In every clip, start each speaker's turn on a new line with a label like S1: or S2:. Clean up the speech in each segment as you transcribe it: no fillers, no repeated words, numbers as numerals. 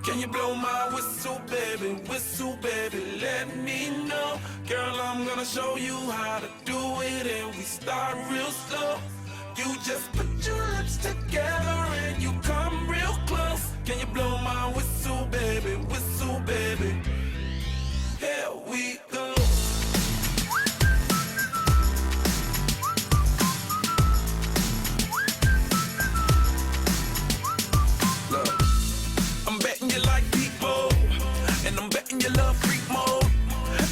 S1: Can you blow my whistle, baby, let me know. Girl, I'm gonna show you how to do it, and we start real slow. You just put your lips together and you come real close. Can you blow my whistle, baby, whistle, baby? Here we go. Look, I'm betting you like people, and I'm betting you love freak mode,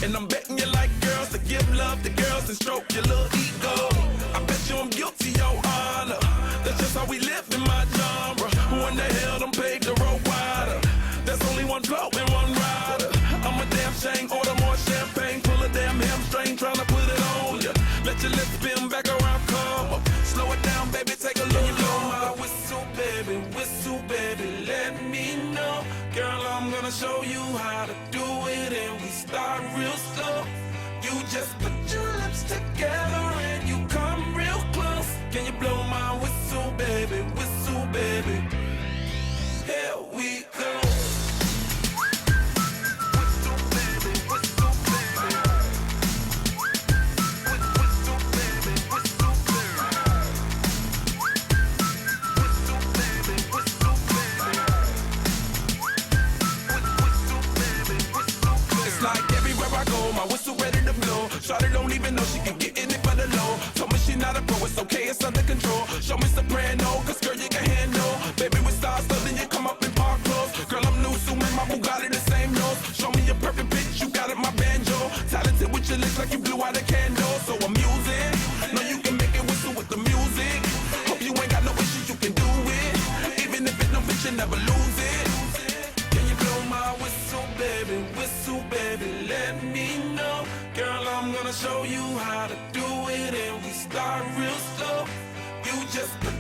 S1: and I'm betting you like girls to give love to girls and stroke your little ego. I bet you I'm guilty, your honor. That's just how we live in my genre. Who in the hell done paved the road wider? There's only one flow and one rider. I'm a damn shame, order more champagne, pull a damn hamstring, tryna put it on ya. Let your lips spin back around, come up. Slow it down, baby, take a look. Blow my whistle, baby, let me know. Girl, I'm gonna show you how to do it, and we start real slow. You just put your lips together and you come real close. Can you blow my whistle, baby, whistle, baby? Here we go. Whistle, baby, whistle, baby. Whistle, baby, whistle, baby. Whistle, baby, whistle, baby. Whistle, baby, whistle, baby. It's like everywhere I go, my whistle ready to blow. Shawty don't even know she can get in it for the low. Told me she not a pro, it's okay, it's under control. Show me soprano, cause girl you can handle. Baby with stars, so then you come up in park clothes. Girl I'm new, so in my Bugatti the same nose. Show me a perfect pitch, you got it, my banjo. Talented with your lips like you blew out a candle. So I'm using, know you can make it whistle with the music. Hope you ain't got no issues, you can do it. Even if it don't fit, you never lose it. Can you blow my whistle, baby, let me know. Girl, I'm gonna show you how to do it, and we start real slow. You just put